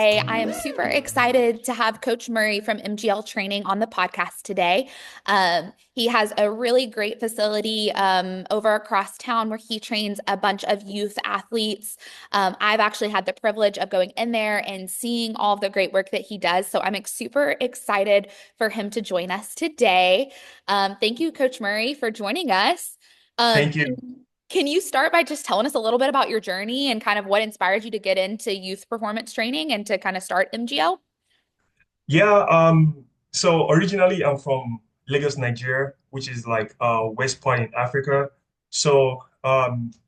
today. I am super excited to have Coach Muri from MGL Training on the podcast today. He has a really great facility over across town where he trains a bunch of youth athletes. I've actually had the privilege of going in there and seeing all of the great work that he does. So I'm super excited for him to join us today. Thank you, Coach Muri, for joining us. Um, Thank you. can you start by just telling us a little bit about your journey and kind of what inspired you to get into youth performance training and to kind of start MGL? Yeah, so originally I'm from Lagos, Nigeria, which is like west part in Africa. So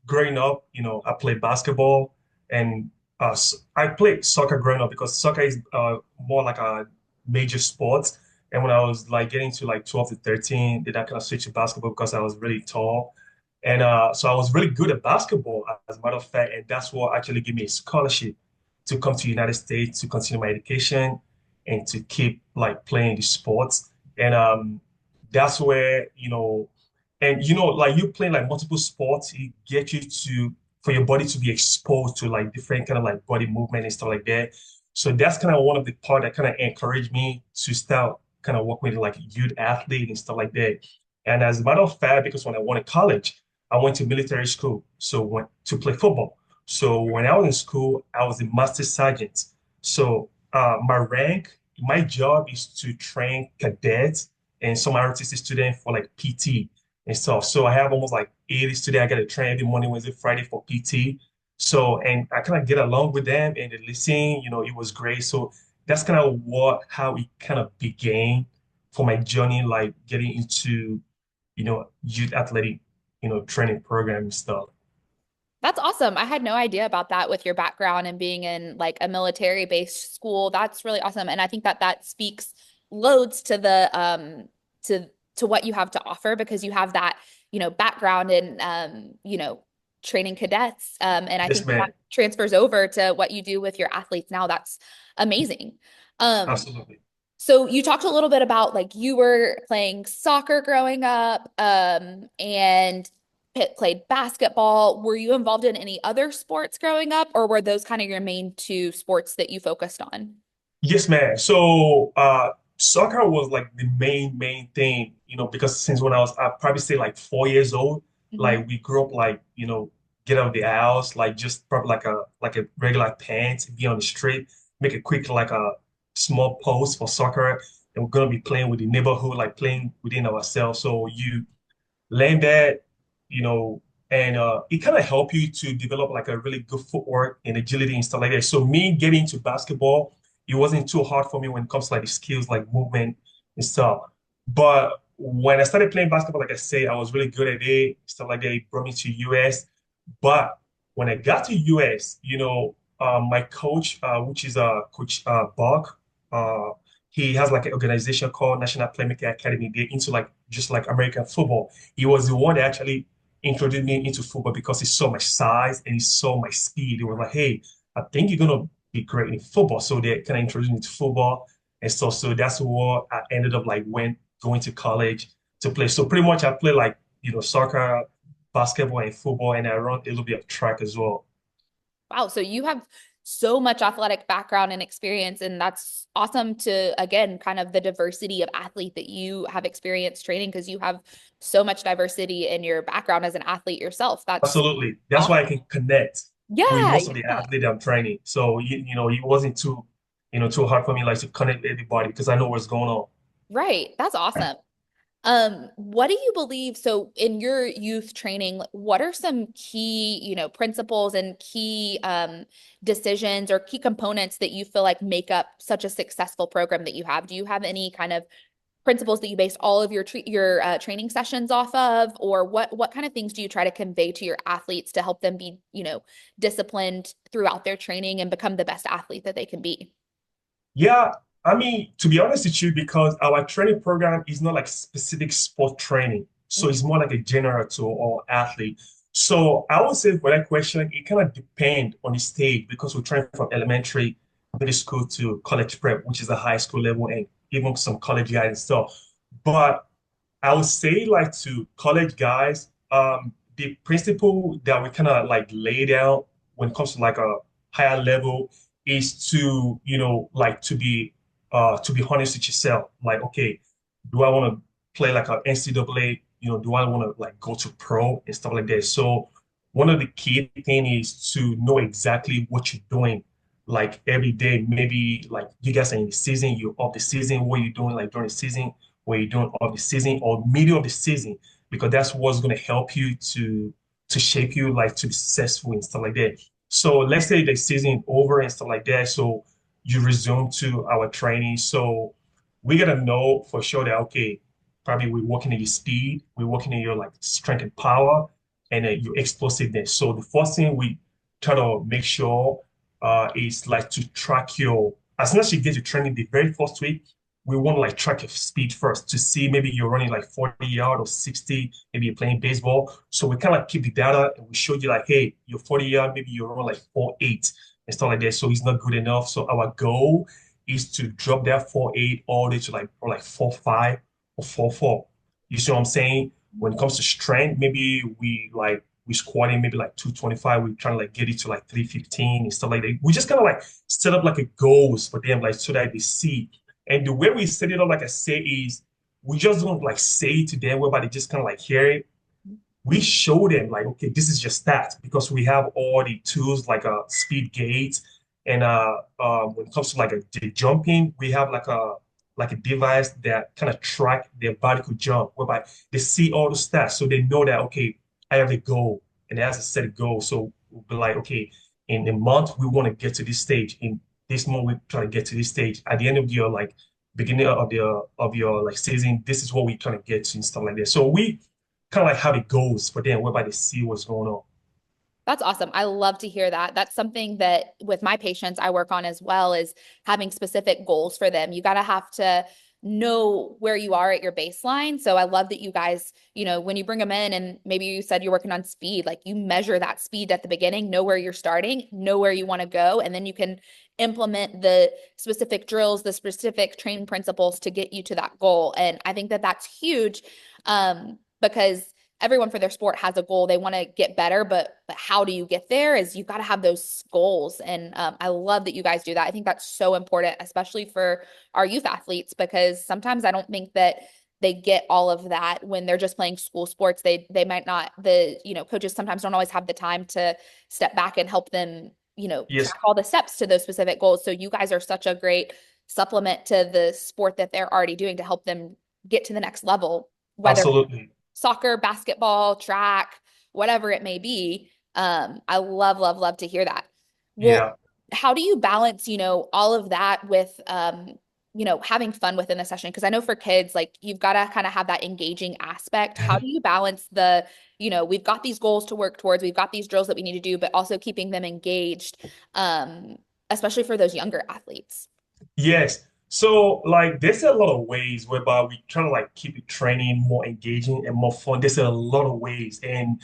growing up, I played basketball and I played soccer growing up because soccer is more like a major sport. And when I was like getting to like 12 to 13, then I kind of switched to basketball because I was really tall. And so I was really good at basketball, as a matter of fact, and that's what actually gave me a scholarship to come to the United States to continue my education and to keep like playing the sports. And that's where, like you playing like multiple sports, it get you to for your body to be exposed to like different kind of like body movement and stuff like that. So that's kind of one of the part that kind of encouraged me to start kind of working with like youth athlete and stuff like that. And as a matter of fact, because when I went to college, I went to military school, so went to play football. So when I was in school, I was a master sergeant. So my job is to train cadets and some ROTC students for like PT and stuff. So I have almost like 80 students I got to train every Monday, Wednesday, Friday for PT. So, and I kind of get along with them and they listen, it was great. So that's kind of how it kind of began for my journey, like getting into, youth athletic, training program and stuff. That's awesome. I had no idea about that with your background and being in like a military-based school. That's really awesome. And I think that that speaks loads to the to what you have to offer because you have that, background in training cadets. And I Yes, think that man. transfers over to what you do with your athletes now. That's amazing. Um, Absolutely. so you talked a little bit about like you were playing soccer growing up, and played basketball. Were you involved in any other sports growing up, or were those kind of your main two sports that you focused on? Yes, man. So soccer was like the main thing, because since when I'd probably say like 4 years old, Mhm. like we grew up like, get out of the house, like just probably like a regular pants, be on the street, make a quick like a small post for soccer, and we're gonna be playing with the neighborhood, like playing within ourselves. So you learn that, you know, and it kind of help you to develop like a really good footwork and agility and stuff like that. So me getting into basketball, it wasn't too hard for me when it comes to like the skills like movement and stuff. But when I started playing basketball, like I say, I was really good at it, stuff like that. It brought me to US. But when I got to US, my coach, which is Coach Buck, uh, he has like an organization called National Playmaker Academy. They're into like just like American football. He was the one that actually introduced me into football because he saw my size and he saw my speed. He was like, "Hey, I think you're gonna be great in football." So they kind of introduced me to football, and so that's what I ended up like when going to college to play. So pretty much I play like soccer, basketball, and football, and I run a little bit of track as well. Wow, so you have so much athletic background and experience, and that's awesome to, again, kind of the diversity of athlete that you have experienced training because you have so much diversity in your background as an athlete yourself. That's Absolutely. That's why I awesome. can connect with Yeah, most of the yeah. athletes I'm training. So it wasn't too hard for me like to connect with everybody because I know what's going on. Right. That's awesome. What do you believe? So in your youth training, what are some key, principles and key decisions or key components that you feel like make up such a successful program that you have? Do you have any kind of principles that you base all of your training sessions off of, or what kind of things do you try to convey to your athletes to help them be, disciplined throughout their training and become the best athlete that they can be? Yeah, I mean, to be honest with you, because our training program is not like specific sport training. So it's more like a general to all athlete. So I would say for that question, it kind of depend on the stage because we train from elementary, middle school to college prep, which is a high school level, and even some college guys and stuff. But I would say like to college guys, the principle that we kind of like lay down when it comes to like a higher level is to, like to be honest with yourself. Like, okay, do I want to play like an NCAA? Do I want to like go to pro and stuff like that? So one of the key thing is to know exactly what you're doing like every day. Maybe like you guys are in the season, you're off the season, what you're doing like during the season, what you're doing off the season or middle of the season, because that's what's going to help you to shape you like to be successful and stuff like that. So let's say the season over and stuff like that. So you resume to our training. So we gotta know for sure that okay, probably we're working at your speed, we're working at your like strength and power, and your explosiveness. So the first thing we try to make sure is like to track your as soon as you get to training the very first week, we want to like track your speed first to see maybe you're running like 40 yard or 60, maybe you're playing baseball. So we kind of keep the data and we show you like, hey, you're 40 yard, maybe you're running like 4.8 and stuff like that. So it's not good enough. So our goal is to drop that 4.8 all the way to like or like 4.5 or 4.4. You see what I'm saying? When it comes to strength, maybe we squatting maybe like 225. We're trying to like get it to like 315 and stuff like that. We just kind of like set up like a goals for them, like so that they see. And the way we set it up, like I say, is we just don't like say it to them whereby they just kind of like hear it. We show them like, okay, this is your stats because we have all the tools like a speed gauge, and when it comes to like the jumping, we have like a device that kind of track their vertical jump, whereby they see all the stats, so they know that okay, I have a goal, and it has a set goal. So we'll be like, okay, in a month we want to get to this stage. In this month we try to get to this stage. At the end of your like beginning of your like season, this is what we trying to get to and stuff like that. So we kind of like how it goes for them, whereby they see what's going on. That's awesome. I love to hear that. That's something that with my patients I work on as well is having specific goals for them. You got to have to know where you are at your baseline. So I love that you guys, when you bring them in and maybe you said you're working on speed, like you measure that speed at the beginning, know where you're starting, know where you want to go, and then you can implement the specific drills, the specific training principles to get you to that goal. And I think that that's huge because everyone for their sport has a goal. They want to get better, but how do you get there is you've got to have those goals. And I love that you guys do that. I think that's so important, especially for our youth athletes, because sometimes I don't think that they get all of that when they're just playing school sports. They might not, coaches sometimes don't always have the time to step back and help them, Yes, track all the steps to those specific goals. So you guys are such a great supplement to the sport that they're already doing to help them get to the next level, whether absolutely. soccer, basketball, track, whatever it may be. I love, love, love to hear that. Well, Yeah. how do you balance, all of that with, having fun within the session? Because I know for kids, like you've got to kind of have that engaging aspect. How do you balance we've got these goals to work towards, we've got these drills that we need to do, but also keeping them engaged, um, especially for those younger athletes? Yes. So like there's a lot of ways whereby we try to like keep the training more engaging and more fun. There's a lot of ways. And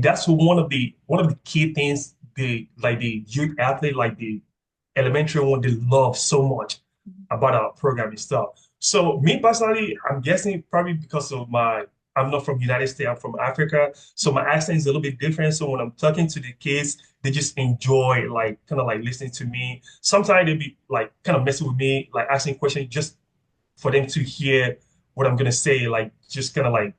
that's one of the key things the youth athlete, like the elementary one, they love so much about our program and stuff. So me personally, I'm guessing probably because of I'm not from United States, I'm from Africa. So my accent is a little bit different. So when I'm talking to the kids, they just enjoy like kind of like listening to me. Sometimes they be like kind of messing with me, like asking questions just for them to hear what I'm gonna say, like just kind of like,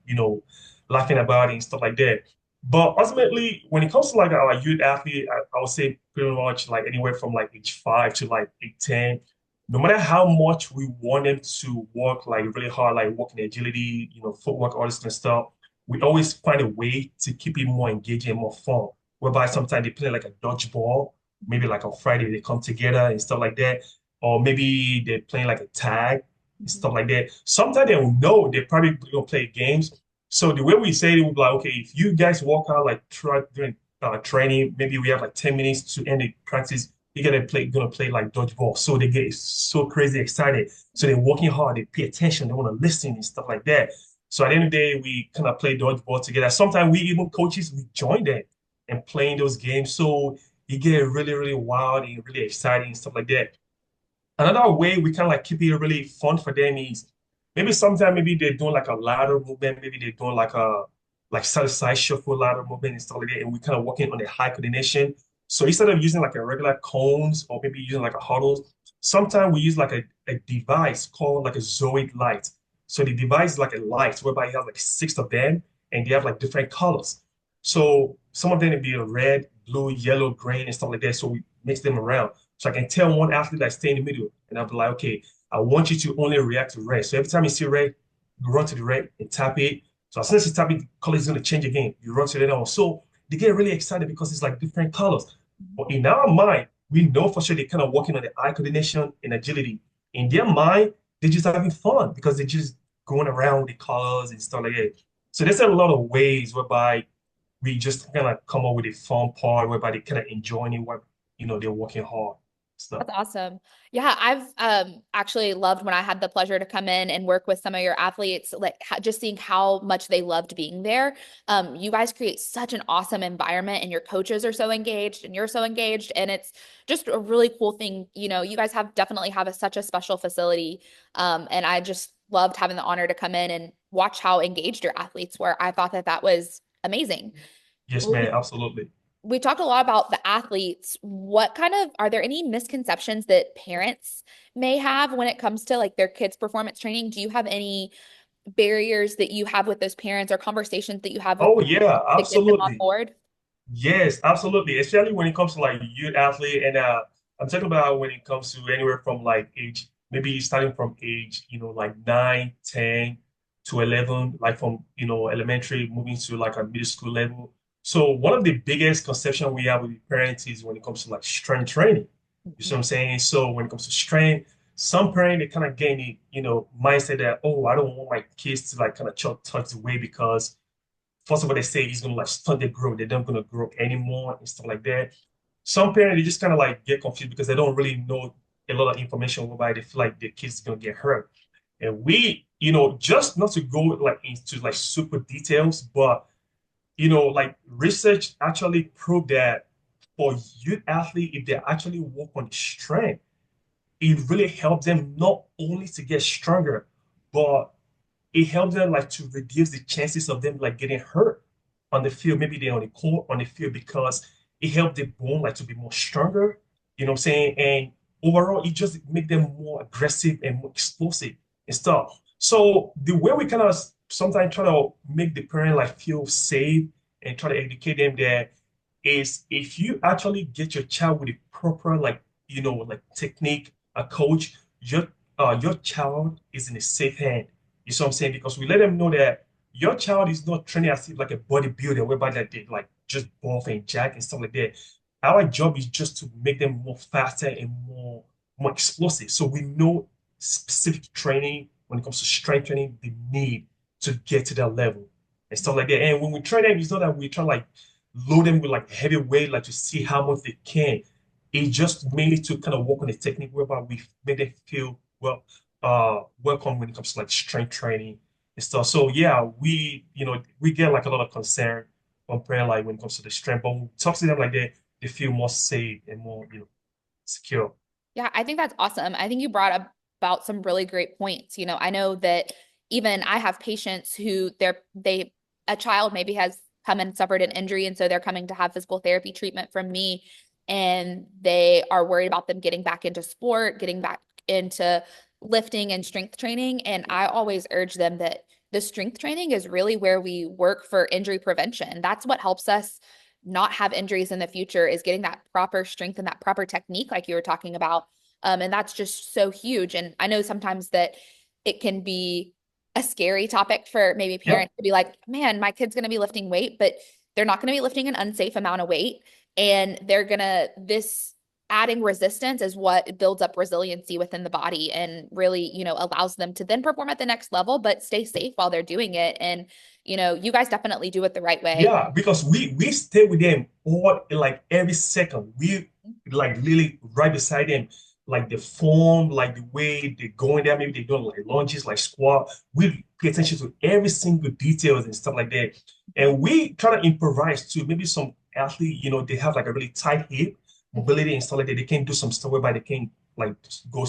laughing about it and stuff like that. But ultimately, when it comes to like our youth athlete, I would say pretty much like anywhere from like age 5 to like age 10, no matter how much we want them to work like really hard, like working agility, footwork, all this kind of stuff, we always find a way to keep it more engaging and more fun. Whereby sometimes they play like a dodgeball, maybe like on Friday they come together and stuff like that, or maybe they're playing like a tag and Mhm. stuff like that. Sometimes they will know they're probably gonna play games. So the way we say it, we'll be like, okay, if you guys walk out like try during training, maybe we have like 10 minutes to end the practice. You're gonna play like dodgeball. So they get so crazy excited. So they're working hard, they pay attention, they want to listen and stuff like that. So at the end of the day, we kind of play dodgeball together. Sometimes we even coaches we join them and playing those games. So you get really, really wild and really exciting and stuff like that. Another way we kind of like keep it really fun for them is maybe sometimes maybe they're doing like a ladder movement, maybe they're doing like a like side to side shuffle ladder movement and stuff like that, and we kind of working on the high coordination. So instead of using like a regular cones or maybe using like a huddle, sometimes we use like a device called like a Zoid light. So the device is like a light whereby you have like six of them and they have like different colors. So some of them will be red, blue, yellow, green, and stuff like that. So we mix them around. So I can tell one athlete that stay in the middle, and I'll be like, okay, I want you to only react to red. So every time you see red, you run to the red and tap it. So as soon as you tap it, the color is going to change again. You run to the other one. So they get really excited because it's like different colors. But in our mind, we know for sure they're kind of working on the eye coordination and agility. In their mind, they're just having fun because they're just going around with the colors and stuff like that. So there's a lot of ways whereby we just kind of come up with a fun part whereby they kind of enjoying it, what they're working hard stuff. That's awesome. Yeah, I've actually loved when I had the pleasure to come in and work with some of your athletes, like just seeing how much they loved being there. You guys create such an awesome environment, and your coaches are so engaged, and you're so engaged, and it's just a really cool thing. You guys have definitely have such a special facility, and I just loved having the honor to come in and watch how engaged your athletes were. I thought that that was amazing. Yes, man, absolutely. We talked a lot about the athletes. What kind of are there any misconceptions that parents may have when it comes to like their kids' performance training? Do you have any barriers that you have with those parents or conversations that you have with Oh yeah, to get them on absolutely. board? Yes, absolutely. Especially when it comes to like youth athlete, and I'm talking about when it comes to anywhere from like age, maybe starting from age, like 9, 10 to 11, like from elementary moving to like a middle school level. So one of the biggest conception we have with the parents is when it comes to like strength training. You see what I'm saying? So when it comes to strength, some parents they kind of gain the mindset that, oh, I don't want my kids to like kind of touch away because first of all, they say he's gonna like stunt their growth. They're not gonna grow anymore and stuff like that. Some parents they just kind of like get confused because they don't really know a lot of information whereby they feel like their kids is gonna get hurt. And we, just not to go like into like super details, but like research actually proved that for youth athlete, if they actually work on strength, it really helps them not only to get stronger, but it helps them like to reduce the chances of them like getting hurt on the field. Maybe they're on the court on the field because it helps the bone like to be more stronger. You know what I'm saying? And overall, it just make them more aggressive and more explosive and stuff. So the way we kind of sometimes try to make the parent like feel safe and try to educate them that is if you actually get your child with a proper like like technique, a coach, your child is in a safe hand. You see what I'm saying? Because we let them know that your child is not training as if like a bodybuilder, whereby that they like just buff and jack and stuff like that. Our job is just to make them more faster and more explosive. So we know specific training when it comes to strength training, they need to get to that level and stuff like that. And when we train them, it's not that we try like load them with like heavy weight, like to see how much they can. It's just mainly to kind of work on the technique whereby we make them feel welcome when it comes to like strength training and stuff. So yeah, we get like a lot of concern from prayer like when it comes to the strength, but when we talk to them like that, they feel more safe and more, secure. Yeah, I think that's awesome. I think you brought up about some really great points. I know that even I have patients who a child maybe has come and suffered an injury, and so they're coming to have physical therapy treatment from me, and they are worried about them getting back into sport, getting back into lifting and strength training. And I always urge them that the strength training is really where we work for injury prevention. That's what helps us not have injuries in the future, is getting that proper strength and that proper technique like you were talking about. And that's just so huge. And I know sometimes that it can be a scary topic for maybe Yep. parents to be like, man, my kid's going to be lifting weight, but they're not going to be lifting an unsafe amount of weight. And this adding resistance is what builds up resiliency within the body and really, allows them to then perform at the next level, but stay safe while they're doing it. And, you guys definitely do it the right way. Yeah, because we stay with them all like every second. We like literally right beside them, like the form, like the way they're going there. Maybe they're doing like lunges, like squat. We pay attention to every single details and stuff like that. And we try to improvise too. Maybe some athlete, they have like a really tight hip mobility and stuff like that. They can do some stuff whereby they can like go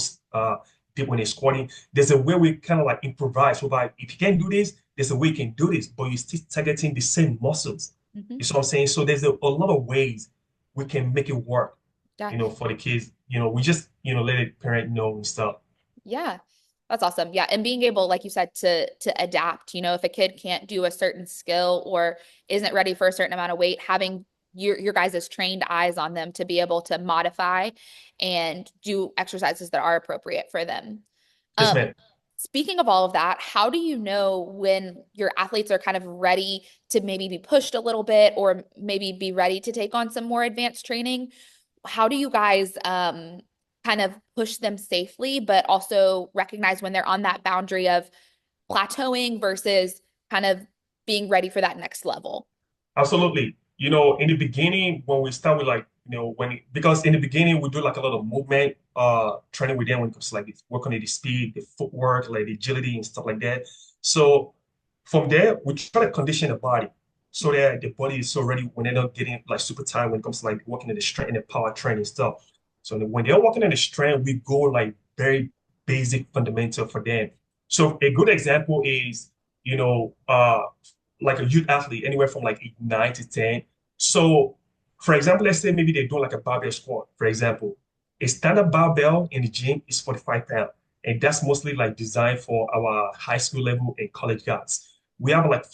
deep when they're squatting. There's a way we kind of like improvise whereby if you can do this, there's a way you can do this, but you're still targeting the same muscles. Mhm. You see what I'm saying? So there's a lot of ways we can make it work, Yeah. for the kids. We just, let the parent know and stuff. Yeah. That's awesome. Yeah. And being able, like you said, to adapt, if a kid can't do a certain skill or isn't ready for a certain amount of weight, having your guys' trained eyes on them to be able to modify and do exercises that are appropriate for them. Yes, Um, man. Speaking of all of that, how do you know when your athletes are kind of ready to maybe be pushed a little bit or maybe be ready to take on some more advanced training? How do you guys kind of push them safely, but also recognize when they're on that boundary of plateauing versus kind of being ready for that next level? Absolutely. In the beginning, when we start with like, because in the beginning we do like a lot of movement training with them when it comes to like work on the speed, the footwork, like the agility and stuff like that. So from there, we try to condition the body so that the body is so ready when they're not getting like super tired when it comes to like working in the strength and the power training stuff. So when they're working in the strength, we go like very basic fundamental for them. So a good example is, you know, like a youth athlete, anywhere from like 9 to 10. So, for example, let's say maybe they're doing like a barbell squat, for example. A standard barbell in the gym is 45 pounds, and that's mostly like designed for our high school level and college guys. We have like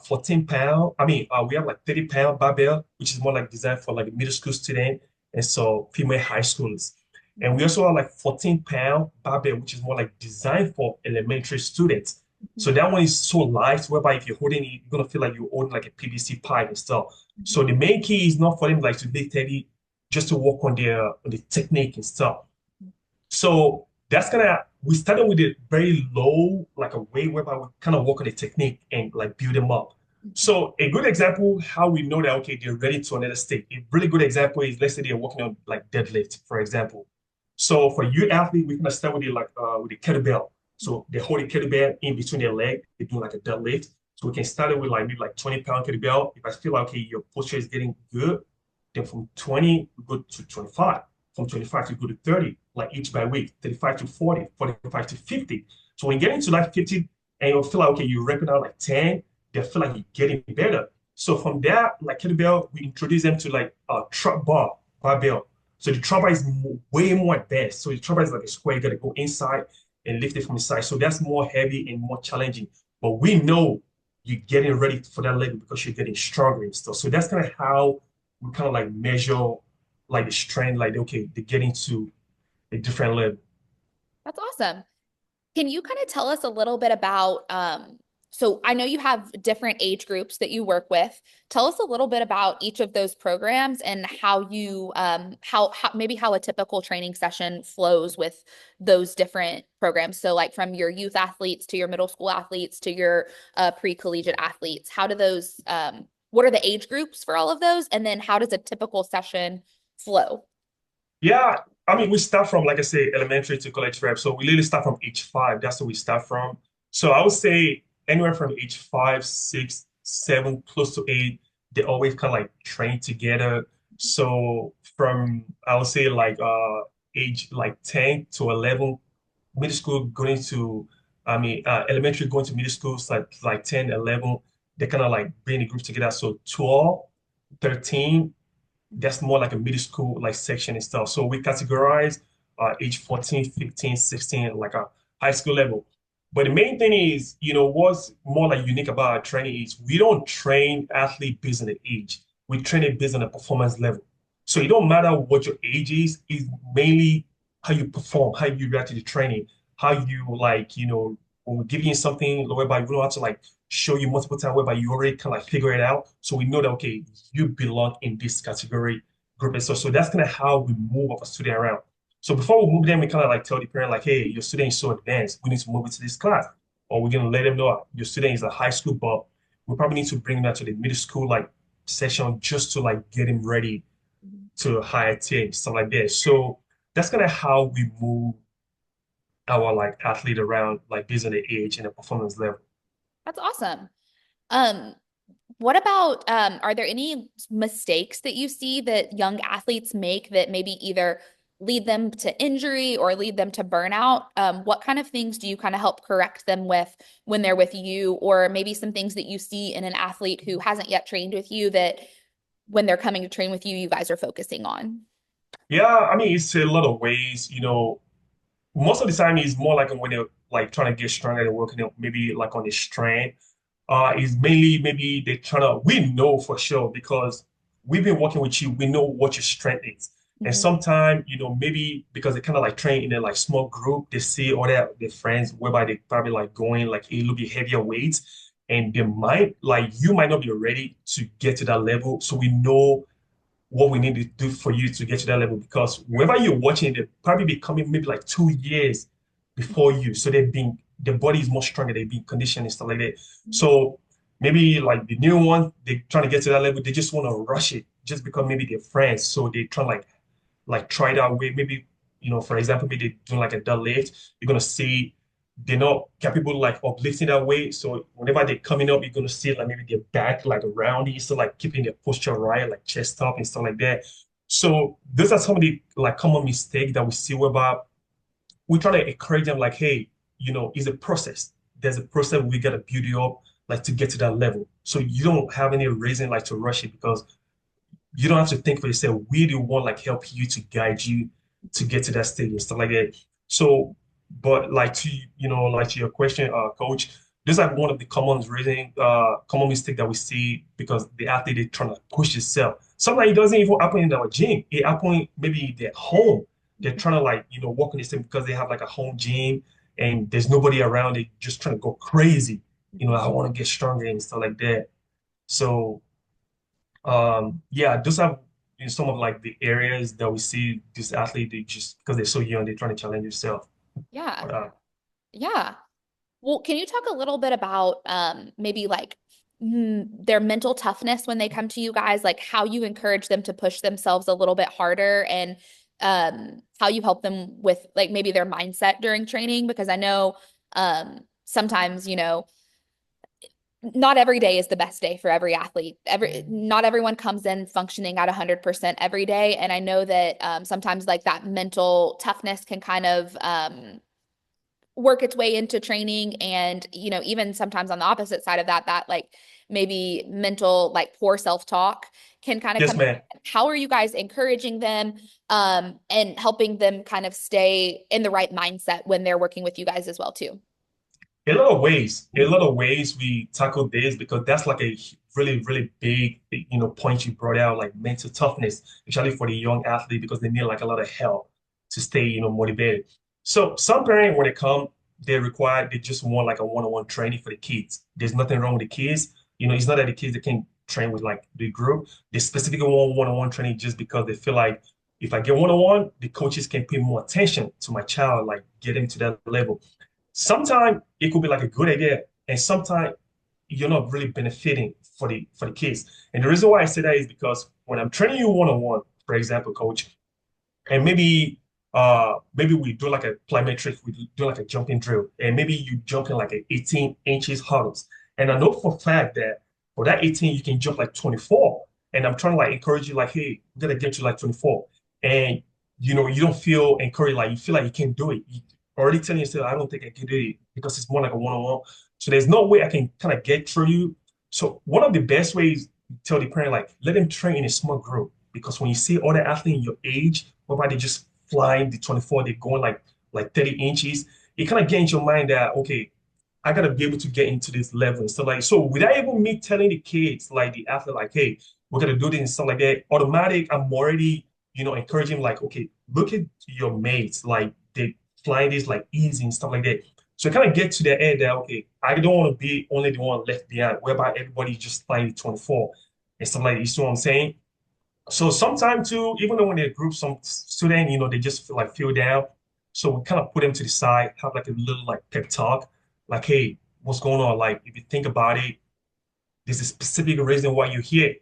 14 pound, we have like 30-pound barbell, which is more like designed for like middle school student and so female high schoolers. And we also have like 14-pound barbell, which is more like designed for elementary students. So that one is so light, whereby if you're holding it, you're gonna feel like you're holding like a PVC pipe and stuff. So the main key is not for them like to be steady, just to work on the technique and stuff. So that's gonna we started with a very low, like a way whereby we kind of work on the technique and like build them up. So a good example how we know that okay they're ready to another state. A really good example is let's say they're working on like deadlift, for example. So for you athlete, we can start with the like with the kettlebell. So they hold the kettlebell in between their leg, they do like a deadlift. So we can start it with like maybe like 20-pound kettlebell. If I feel like okay, your posture is getting good, then from 20 we go to 25. From 25 to go to 30, like each by week, 35 to 40, 45 to 50. So when you get into like 50 and you feel like, okay, you're ramping out like 10, they feel like you're getting better. So from there, like kettlebell, we introduce them to like a trap barbell. So the trap bar is way more advanced. So the trap bar is like a square, you got to go inside and lift it from the side. So that's more heavy and more challenging. But we know you're getting ready for that level because you're getting stronger and stuff. So that's kind of how we kind of like measure like the strength, like okay, they're getting to a different level. That's awesome. Can you kind of tell us a little bit about, so I know you have different age groups that you work with. Tell us a little bit about each of those programs and how you, how maybe how a typical training session flows with those different programs. So like from your youth athletes to your middle school athletes to your pre-collegiate athletes, how do those, what are the age groups for all of those? And then how does a typical session flow? Yeah, we start from like I say, elementary to college prep. So we literally start from age 5. That's where we start from. So I would say anywhere from age 5, 6, 7, close to 8, they always kind of like train together. So from I would say like age like 10 to 11, middle school going to elementary going to middle school, so like 10, 11, they kind of like bring the groups together. So 12, 13, that's more like a middle school like section and stuff. So we categorize age 14, 15, 16, like a high school level. But the main thing is, what's more like unique about our training is we don't train athlete based on the age. We train it based on the performance level. So it don't matter what your age is, it's mainly how you perform, how you react to the training, how you like, when we're giving you something whereby we don't have to like show you multiple times whereby you already kind of like figure it out. So we know that okay, you belong in this category group and so that's kind of how we move our student around. So before we move them, we kind of like tell the parent like, hey, your student is so advanced, we need to move it to this class, or we're gonna let them know your student is a high school, but we probably need to bring them to the middle school like session just to like get him ready to a higher tier stuff like that. So that's kind of how we move our like athlete around like based on the age and the performance level. That's awesome. Um, What about are there any mistakes that you see that young athletes make that maybe either lead them to injury or lead them to burnout? What kind of things do you kind of help correct them with when they're with you, or maybe some things that you see in an athlete who hasn't yet trained with you that when they're coming to train with you, you guys are focusing on? Yeah, I mean, it's a lot of ways, most of the time it's more like when they're like trying to get stronger, they're working out maybe like on the strength. Is mainly maybe they're trying to, we know for sure because we've been working with you, we know what your strength is. And Mhm. sometimes, maybe because they kind of like train in a like small group, they see all their friends whereby they probably like going like a little bit heavier weights, and they might like you might not be ready to get to that level. So we know what we need to do for you to get to that level because whoever you're watching, they probably be coming maybe like 2 years before you. So they've been their body is more stronger, they've been conditioned and stuff like that. So maybe like the new ones, they're trying to get to that level, they just want to rush it just because maybe they're friends. So they try like try it out way. Maybe, for example, maybe they're doing like a deadlift, you're gonna see they're not capable like of lifting that weight. So whenever they're coming up, you're gonna see like maybe their back like around it, so like keeping their posture right, like chest up and stuff like that. So those are some of the like common mistakes that we see whereby we try to encourage them like, hey, it's a process. There's a process we gotta build you up like to get to that level. So you don't have any reason like to rush it because you don't have to think for yourself. We the one like help you to guide you to get to that stage and stuff like that. So, but like to like to your question, coach, this is like one of the common mistake that we see because the athlete is trying to push itself. Sometimes it doesn't even happen in our gym. It happen maybe they're home. They're trying to like work on this thing because they have like a home gym and there's nobody around. They just trying to go crazy. I want to get stronger and stuff like that. So yeah, those are in some of like the areas that we see this athlete, they just because they're so young, they're trying to challenge themselves. Yeah. But Yeah. Well, can you talk a little bit about maybe like their mental toughness when they come to you guys, like how you encourage them to push themselves a little bit harder and how you help them with like maybe their mindset during training? Because I know sometimes, not every day is the best day for every athlete. Not everyone comes in functioning at 100% every day. And I know that sometimes like that mental toughness can kind of work its way into training and even sometimes on the opposite side of that like maybe mental like poor self-talk can kind of yes, come in. man. How are you guys encouraging them and helping them kind of stay in the right mindset when they're working with you guys as well too? A lot of ways we tackle this because that's like a really, really big, point you brought out, like mental toughness, especially for the young athlete because they need like a lot of help to stay, motivated. So some parents, when they come, they just want like a one-on-one training for the kids. There's nothing wrong with the kids. It's not that the kids they can train with like the group. They specifically want one-on-one training just because they feel like if I get one-on-one, the coaches can pay more attention to my child, like get him to that level. Sometimes it could be like a good idea, and sometimes you're not really benefiting for the kids. And the reason why I say that is because when I'm training you one on one, for example, coach, and maybe we do like a plyometric, we do like a jumping drill, and maybe you jump in like a 18 inches hurdles. And I know for a fact that for that 18, you can jump like 24. And I'm trying to like encourage you, like, hey, we're gonna get you like 24. And you don't feel encouraged, like you feel like you can't do it. You already telling yourself, I don't think I can do it because it's more like a one-on-one. So there's no way I can kind of get through you. So one of the best ways to tell the parent, like, let them train in a small group. Because when you see other athletes in your age, whereby they just flying the 24, they're going like 30 inches, it kind of gets in your mind that okay, I gotta be able to get into this level and stuff like so without even me telling the kids, like the athlete, like, hey, we're gonna do this and stuff like that, automatic, I'm already, encouraging like, okay, look at your mates, like they flying this like easy and stuff like that. So kind of get to the end that okay, I don't want to be only the one left behind, whereby everybody's just flying the 24 and stuff like that. You see what I'm saying? So sometimes too, even though when they group some student, they just feel down. So we kind of put them to the side, have like a little like pep talk, like, hey, what's going on? Like, if you think about it, there's a specific reason why you're here.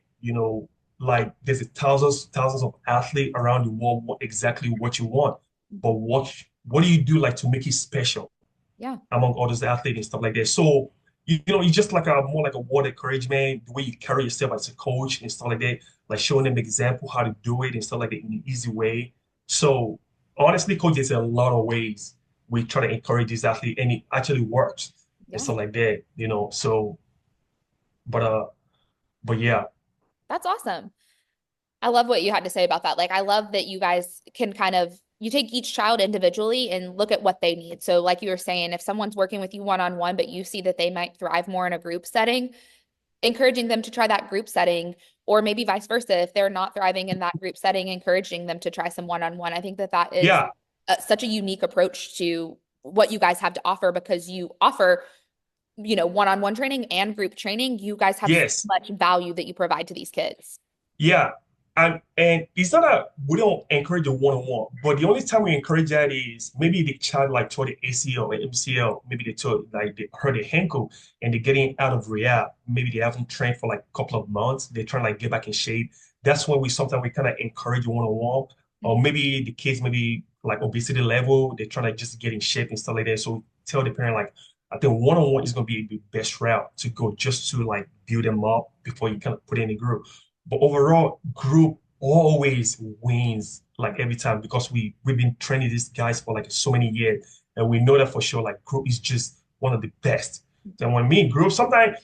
Like there's thousands of athletes around the world want exactly what you want. But what do you do like to make it special Yeah. among others athletes and stuff like that? So you just like a more like a word encouragement, the way you carry yourself as a coach and stuff like that, like showing them example how to do it and stuff like that in an easy way. So honestly, coach, there's a lot of ways we try to encourage this athlete, and it actually works and Yeah. stuff like that. So, but but yeah, That's awesome. I love what you had to say about that. Like, I love that you guys can kind of you take each child individually and look at what they need. So, like you were saying, if someone's working with you one-on-one, but you see that they might thrive more in a group setting, encouraging them to try that group setting, or maybe vice versa. If they're not thriving in that group setting, encouraging them to try some one-on-one. I think that that is Yeah, such a unique approach to what you guys have to offer because you offer, one-on-one training and group training. You guys have so yes. much value that you provide to these kids. Yeah. And it's not that we don't encourage a one-on-one, but the only time we encourage that is maybe the child like tore the ACL or MCL, maybe they tore like they hurt their ankle and they're getting out of rehab. Maybe they haven't trained for like a couple of months. They're trying to like get back in shape. That's when we sometimes we kind of encourage one-on-one. Or Mhm. maybe the kids maybe like obesity level, they're trying to just get in shape and stuff like that. So tell the parent like I think one-on-one is gonna be the best route to go just to like build them up before you kind of put in a group. But overall, group always wins like every time because we've been training these guys for like so many years, and we know that for sure. Like group is just one of the best. And when me in group, sometimes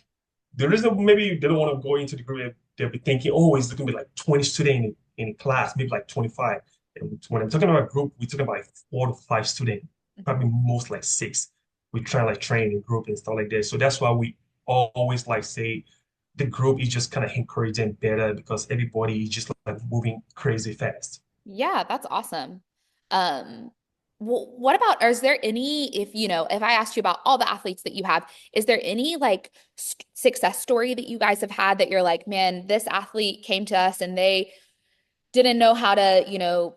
the reason maybe they don't want to go into the group, they'll be thinking, oh, it's going to be like 20 students in a class, maybe like 25. And when I'm talking about group, we're talking about like 4 to 5 students, probably most like six. We try like train in group and stuff like that. So that's why we always like say the group is just kind of encouraging better because everybody is just like moving crazy fast. Yeah, that's awesome. Um, what about, is there any, if I asked you about all the athletes that you have, is there any like success story that you guys have had that you're like, man, this athlete came to us and they didn't know how to,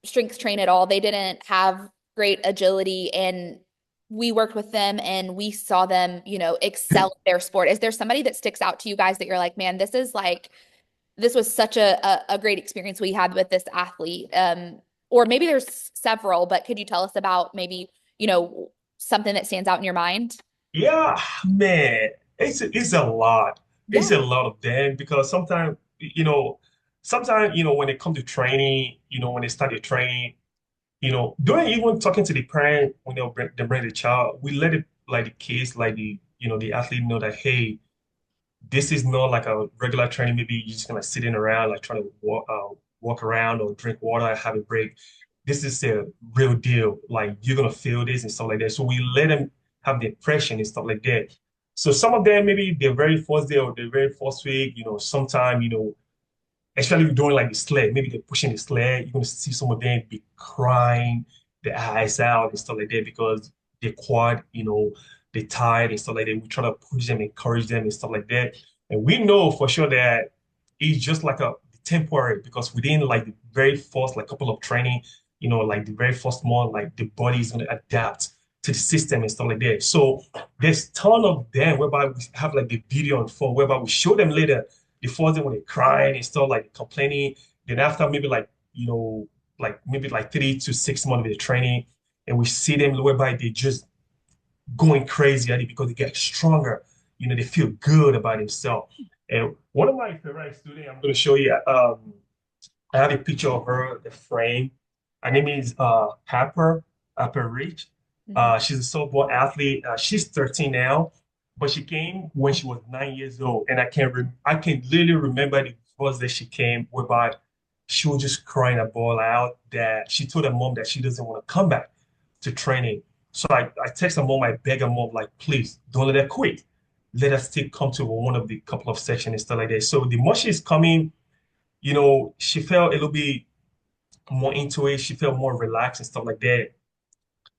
strength train at all. They didn't have great agility and we worked with them and we saw them, excel at their sport. Is there somebody that sticks out to you guys that you're like, man, this was such a great experience we had with this athlete? Or maybe there's several, but could you tell us about maybe, something that stands out in your mind? Yeah, man, it's a lot. It's Yeah. a lot of them because sometimes when it comes to training, when they start the training, during even talking to the parent when they bring the child, we let it like the kids, like the athlete know that hey, this is not like a regular training. Maybe you're just gonna sitting around like trying to walk around or drink water and have a break. This is a real deal. Like you're gonna feel this and stuff like that. So we let them have the impression and stuff like that. So some of them maybe their very first day or their very first week, sometime, especially during like the sled, maybe they're pushing the sled, you're gonna see some of them be crying their eyes out and stuff like that because they're quad, they're tired and stuff like that. We try to push them, encourage them and stuff like that. And we know for sure that it's just like a temporary because within like the very first like couple of training, like the very first month, like the body is gonna adapt to the system and stuff like that. So there's ton of them whereby we have like the video on phone whereby we show them later the first day when they're crying and stuff like complaining. Then after maybe like, like maybe like 3 to 6 months of the training, and we see them whereby they just going crazy at it because they get stronger. They feel good about themselves. And one of my favorite students, I'm going to show you. I have a picture of her, the frame. Her name is Harper Rich. Mhm. She's a softball athlete. She's 13 now, but she came when she was 9 years old, and I can literally remember the first day she came, whereby she was just crying her ball out that she told her mom that she doesn't want to come back to training. So I text her mom, I beg her mom, like, please don't let her quit. Let her still come to one of the couple of sections and stuff like that. So the more she's coming, she felt a little bit more into it. She felt more relaxed and stuff like that.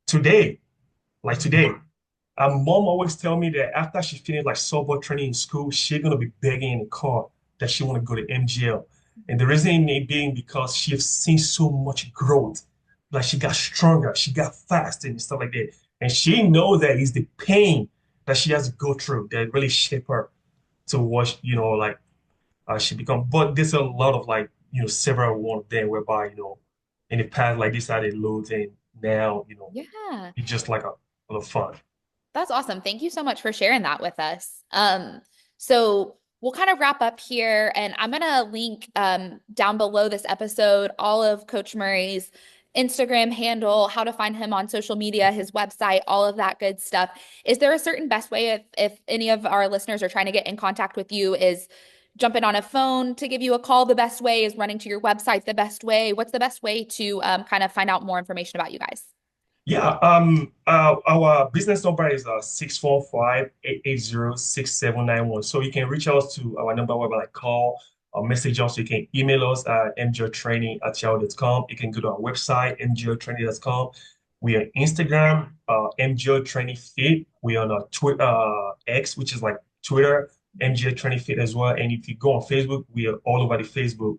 Today, like today, her mom always tell me that after she finished like softball training in school, she's gonna be begging in the car that she want to go to MGL. And the reason it being because she has seen so much growth. Like she got stronger, she got fast and stuff like that. And she knows that it's the pain that she has to go through that really shape her to what, like she become. But there's a lot of like several one of them whereby in the past like this how they load and now Yeah. it's just like a lot of fun. That's awesome. Thank you so much for sharing that with us. So we'll kind of wrap up here, and I'm gonna link down below this episode all of Coach Murray's Instagram handle, how to find him on social media, his website, all of that good stuff. Is there a certain best way if any of our listeners are trying to get in contact with you? Is jumping on a phone to give you a call the best way? Is running to your website the best way? What's the best way to kind of find out more information about you guys? Yeah, our business number is 645-880-6791. So you can reach out to our number whether like call or message us. You can email us at mgltraining@yahoo.com. You can go to our website, mgltraining.com. We are on Instagram, MGL Training Fit. We are on Twitter, X, which is like Twitter, MGL Training Fit as well. And if you go on Facebook, we are all over the Facebook,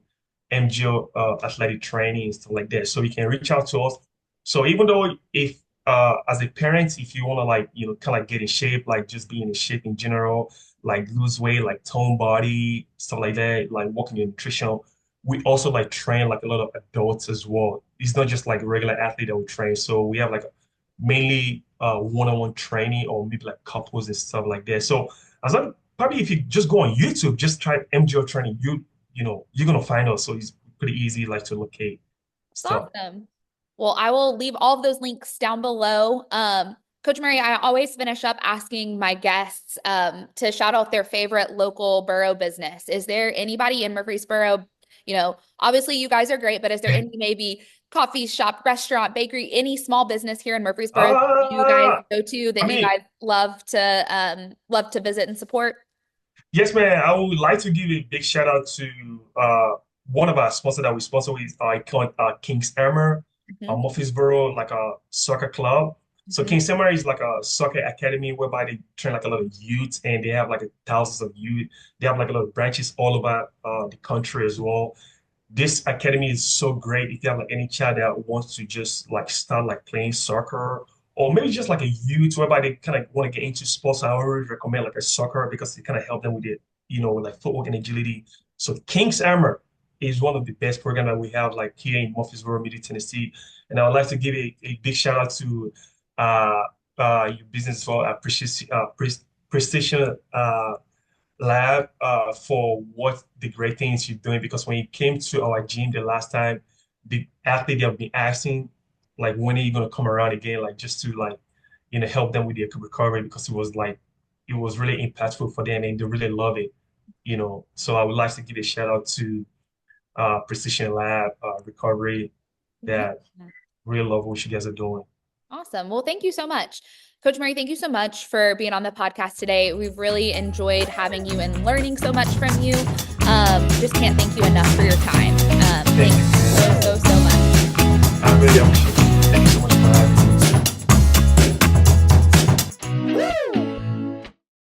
MGL Athletic Training and stuff like that. So you can reach out to us. So even though if as a parent, if you want to like, kind of like get in shape, like just be in shape in general, like lose weight, like tone body, stuff like that, like working your nutrition, we also like train like a lot of adults as well. It's not just like regular athlete that we train. So we have like mainly one-on-one training or maybe like couples and stuff like that. So as long probably if you just go on YouTube, just try MGO training, you're gonna find us. So it's pretty easy like to locate That's stuff. awesome. Well, I will leave all of those links down below. Coach Murray, I always finish up asking my guests to shout out their favorite local borough business. Is there anybody in Murfreesboro? Obviously you guys are great, but is there any maybe coffee shop, restaurant, bakery, any small business here in Murfreesboro that you guys Uh, go to I that you mean, guys love to visit and support? yes, man. I would like to give a big shout out to one of our sponsors that we sponsor with King's Hammer, Hmm. Murfreesboro, like a soccer club. So Hmm. King's Hammer is like a soccer academy whereby they train like a lot of youth and they have like thousands of youth. They have like a lot of branches all over the country as well. This academy is so great if you have like any child that wants to just like start like playing soccer or maybe just like a youth whereby they kind of want to get into sports. I always recommend like a soccer because it kind of help them with it, with like footwork and agility. So King's Armor is one of the best programs that we have like here in Murfreesboro, Middle Tennessee. And I would like to give a big shout out to uh your business for Precision Lab for what the great things you're doing because when you came to our gym the last time, the athlete have been asking like when are you gonna come around again, like just to like help them with their recovery because it was really impactful for them and they really love it. So I would like to give a shout out to Precision Lab Recovery Yeah. that really love what you guys are doing. Awesome. Well, thank you so much. Coach Murray, thank you so much for being on the podcast today. We've really enjoyed having you and learning so much from you. Just can't thank you enough for your time. Thank Thanks you. so, so, so much. I really appreciate it. Thank you so much for having me.